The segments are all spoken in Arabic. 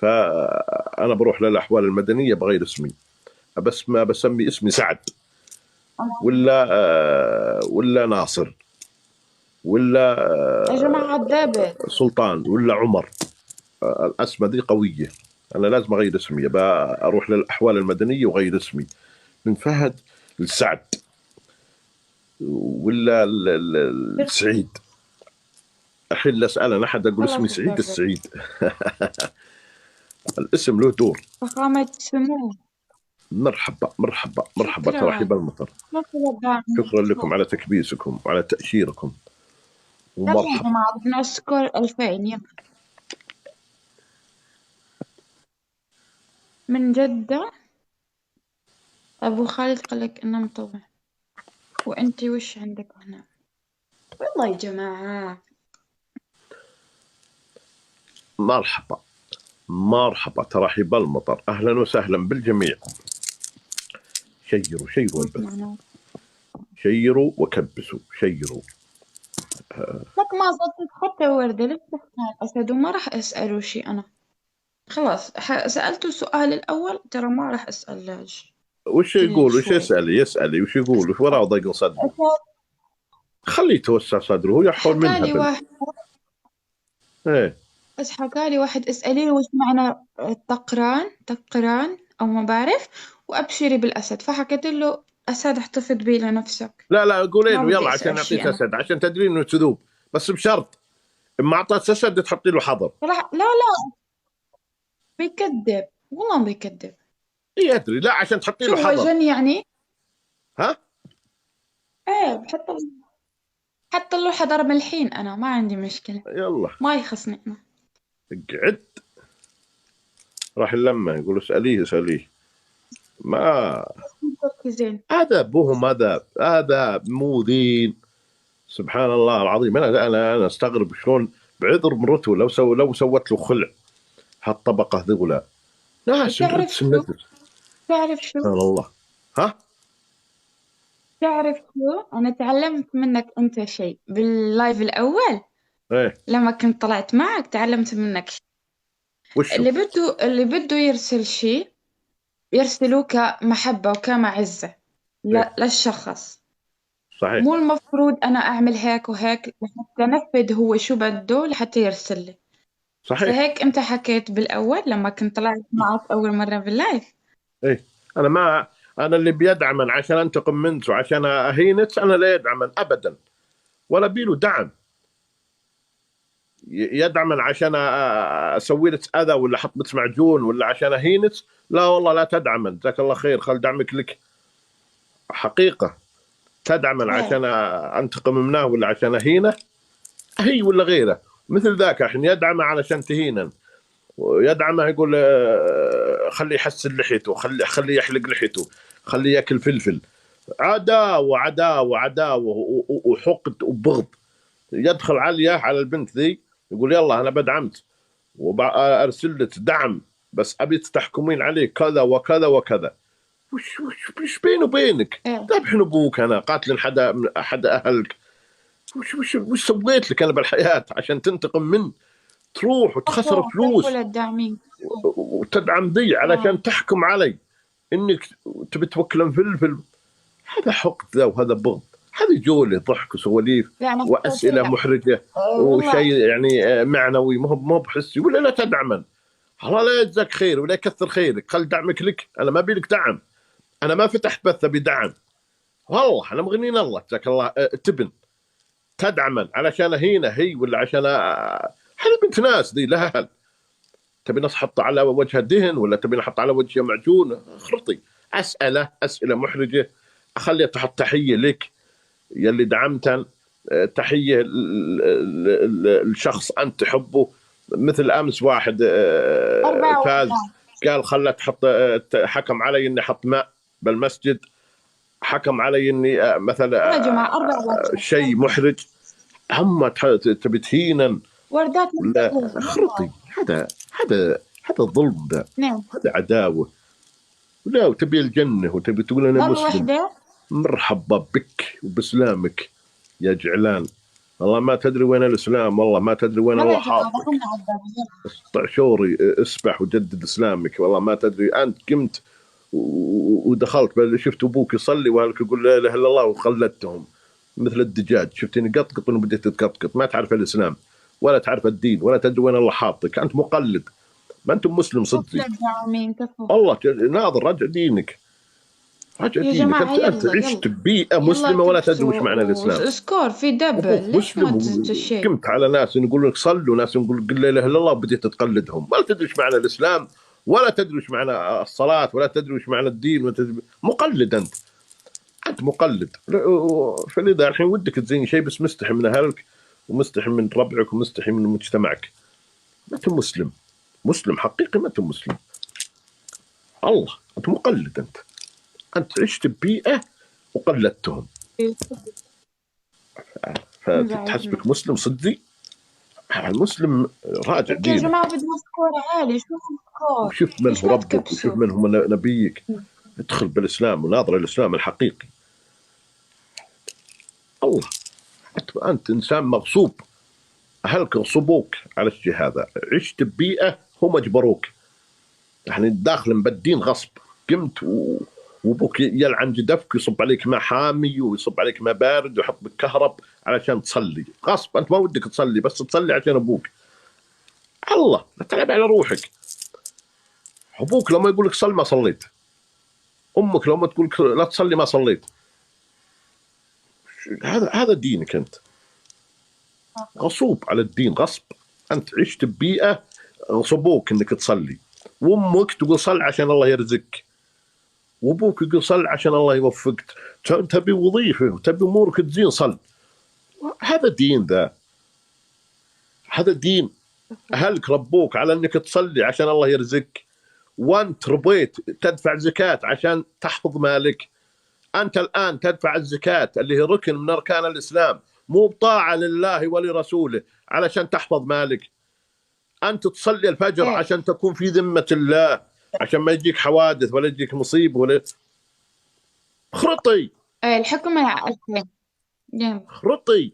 فأنا بروح للأحوال المدنية بغير اسمي، بس ما بسمي اسمي سعد ولا ناصر ولا يا جماعة الدابة. سلطان ولا عمر. الأسماء دي قوية، أنا لازم أغير اسمي، أروح للأحوال المدنية وغير اسمي من فهد لسعد ولا السعيد. الحين أسأل أنا أحد أقول اسمي خلاص سعيد اتبرر. السعيد. الاسم له دور. فخامة سمو. مرحبا مرحبا مرحبا، شكرا. ترحيب المطر. شكرا داعم. شكرا لكم على تكبيسكم وعلى تأشيركم، يلا يا ومرحبا. جماعة بدنا سكور 2000. يلا. من جدة. أبو خالد قالك إنه مطوع. وأنتي وش عندك هنا؟ والله يا جماعة. مرحبا مرحبا، ترحيب المطر، أهلا وسهلا بالجميع. شيروا شيروا وش البث، معناه؟ شيروا وكبسوا شيروا. لك ما زلت حتى وردة ليش تحكي الأسد وما راح أسأله شيء أنا. خلاص سألته السؤال الأول ترى ما راح أسأل وش كل يقول؟ وش شوي. يسألي وش يقول؟ وش وراه ضيق صدره؟ أسد. خليه يتوسع صدره، هو يحول من حكالي هبل. واحد. ايه بس حكالي واحد اسألي له وش معنى تقران أو ما بعرف. وأبشري بالأسد فحكيت له أسد احتفظ بيه لنفسك. لا لا، قولي ما له بدي يلا عشان أسأل نعطيك شيء أنا. اسد، عشان تدري انه كذوب، بس بشرط اما اعطيت اسد تحطي له حظر. لا لا. بيكذب والله بيكذب. اي ادري، لا عشان تحطي شو له هو حظر. جن يعني؟ ها؟ ايه حتى له حضر ملحين أنا ما عندي مشكلة. يلا ما يخصني أنا. اقعد. راح اللمه يقول اساليه اساليه. ما زين. هذا ابوهم، هذا مو دين. سبحان الله العظيم، انا استغرب شلون بعذر مرته لو سوت له خلع هالطبقه ذولا ناس نرد تعرف شو سنته. تعرف شو سبحان الله. ها؟ تعرف شو أنا تعلمت منك أنت شيء باللايف الأول. ايه لما كنت طلعت معك تعلمت منك شيء. وشو؟ اللي بده يرسل شيء يرسلوه كمحبة وكمعزة ايه للشخص. صحيح مو المفروض أنا أعمل هيك وهيك لحتى أنفذ هو شو بده لحتى يرسل لي. صحيح. فهيك أنت حكيت بالأول لما كنت طلعت معك أول مرة باللايف. ايه انا ما انا اللي بيدعمن عشان انتقم منك وعشان اهينك، انا لا يدعمن ابدا ولا بيله دعم. يدعمن عشان اسوي لك اذى ولا احط بك معجون ولا عشان اهينك. لا والله لا تدعمن، جزاك الله خير، خل دعمك لك حقيقه. تدعمن إيه. عشان انتقم منه ولا عشان اهينه؟ هي ولا غيره. مثل ذاك الحين يدعمه علشان تهينا، ويدعمه يقول خليه يحسن لحيته، خليه يحلق لحيته، خليه ياكل فلفل. عداوه عداوه عداوه وحقد وبغض. يدخل على البنت ذي يقول يلا انا بدعمت وارسل لك دعم، بس ابي تحكمين عليه كذا وكذا وكذا. وش بيني وبينك؟ إيه. ذبحن ابوك، انا قاتل حدا من احد اهلك. وش سويت لك انا بالحياه عشان تنتقم من تروح وتخسر أخوة فلوس للداعمين. وتدعم ذي علشان تحكم علي انك تبي توكلن فلفل؟ هذا حقد ذا وهذا بغض. هذه جوله ضحك وسواليف لا أنا واسئله لا. محرجه والله. وشيء يعني معنوي، مو بحسي، ولا لا تدعمن. الله لا يجزاك خير ولا يكثر خيرك، خل دعمك لك، انا ما بيلك دعم. انا ما فتحت بث بدعم، والله انا مغنين الله جزاك الله تبن تدعمن علشان هي ولا عشان هذه بنت ناس ذي لها هل. تبي نحط على وجهها دهن ولا تبي نحط على وجهها معجون؟ خرطي. اسئله محرجه. اخليها تحط تحيه لك يلي دعمتن، تحيه لشخص انت تحبه. مثل امس واحد أربعة فاز وأربعة. قال خلى تحط، حكم علي اني احط ماء بالمسجد، حكم علي اني يا مثلا جماعة أربعة شيء وأربعة. محرج. هم تبي تهينا وردات ولا مستفيض خرطي؟ والله. هذا ظلم ده، اثنين. هذا عداوه. ولا وتبي الجنه وتبي تقول انا ضل مسلم. وحدة. مرحبا بك وبسلامك يا جعلان. والله ما تدري وين الاسلام، والله ما تدري وين يلا الله يا جماعة حاطك. دخلنا على الباب يلا. اسطع شوري، اسبح وجدد اسلامك، والله ما تدري. انت قمت ودخلت شفت ابوك يصلي واهلك يقول لا اله الا الله وخلدتهم مثل الدجاج، شفتني قطقط وبديت تقطقط. ما تعرف الاسلام ولا تعرف الدين ولا تدري وين الله حاطك، انت مقلد، ما انت مسلم كفو صدقي. يا داعمين كفو. الله ناظر، راجع دينك، راجع يا دينك. جماعة انت يلا عشت يلا ببيئه يلا مسلمه ولا تدري وش تكسوا معنى الاسلام. وسكور في دبل، ابوك ليش ما مسلم تزت الشيء؟ وقمت على ناس يقول لك صلوا، ناس يقول قل لا اله الا الله، وبديت تقلدهم. ولا تدري ايش معنى الاسلام ولا تدري ايش معنى الصلاه ولا تدري ايش معنى الدين مقلد انت، انت مقلد. فلذا الحين ودك تزين شيء بس مستحي من اهلك ومستحي من ربعك ومستحي من مجتمعك. ما انت مسلم، مسلم حقيقي، ما انت مسلم. الله، انت مقلد انت عشت ببيئه وقلدتهم، مزعجنا. فتحسبك مسلم صدقي. المسلم راجع لك يا دينه، جماعة بدنا سكور عالي، شو السكور؟ وشوف من ليش هو ما ربك وشوف تكبسوا؟ من هو نبيك. ادخل بالاسلام وناظر الاسلام الحقيقي. الله، انت انسان مغصوب، اهلك غصبوك على الشيء هذا، عشت ببيئه هم اجبروك، يعني داخل بالدين غصب. قمت وابوك يلعن جدفك ويصب عليك ماء حامي ويصب عليك ماء بارد ويحط بك كهرب علشان تصلي غصب. انت ما ودك تصلي بس تصلي عشان ابوك. الله، لا تلعب على روحك. ابوك لما يقول لك صل ما صليت، امك لما تقول لك لا تصلي ما صليت. هذا دينك انت، غصوب على الدين غصب. انت عشت ببيئه غصبوك انك تصلي، وامك تقول صل عشان الله يرزقك، وابوك يقول صل عشان الله يوفقك. تبي وظيفه وتبي امورك تزين، صل. هذا دين ذا، هذا دين. اهلك ربوك على انك تصلي عشان الله يرزقك، وانت ربيت تدفع زكاه عشان تحفظ مالك. انت الان تدفع الزكاه اللي هي ركن من اركان الاسلام، مو بطاعه لله ولرسوله علشان تحفظ مالك. انت تصلي الفجر ايه عشان تكون في ذمه الله، عشان ما يجيك حوادث ولا يجيك مصيبه ولا خرطي. ايه الحكم العقل. جيم. خرطي،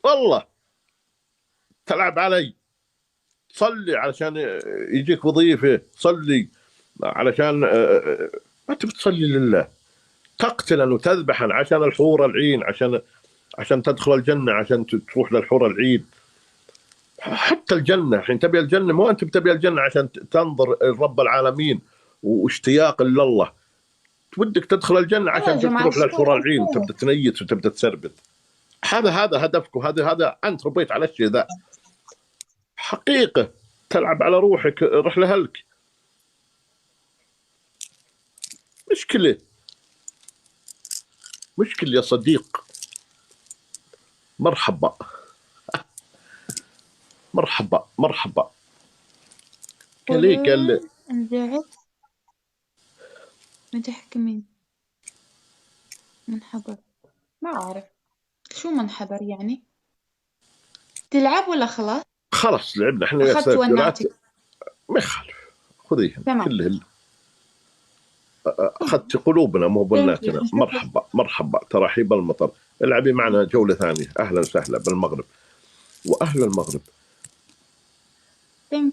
والله تلعب علي. صلي علشان يجيك وظيفه، صلي علشان ما تبي تصلي لله، تقتلا وتذبحا عشان الحور العين، عشان تدخل الجنه، عشان تروح للحور العين. حتى الجنه الحين تبي الجنه، مو انت بتبي الجنه عشان تنظر رب العالمين واشتياق لله، ودك تدخل الجنه يلا يا عشان جماعة تروح للحور سكور العين ألفين. وتبدا تنيت وتبدا تسربت. هذا هدفك، وهذا انت ربيت على الشيء ذا حقيقه. تلعب على روحك، روح لهلك. مشكله، مشكله يا صديق. مرحبا، مرحبا، مرحبا. قال لي قال رجعت متحكمين. منحبر، ما أعرف شو منحبر يعني. تلعب ولا خلاص؟ خلاص لعبنا احنا يا أخذت سافرات. وناتك. ما يخالف، خذيهن تمام. كلهن. اخذت قلوبنا مو ثانك يو. بناتنا. مرحبا، مرحبا، ترحيب المطر. العبي معنا جوله ثانيه. اهلا وسهلا بالمغرب واهل المغرب. ثانك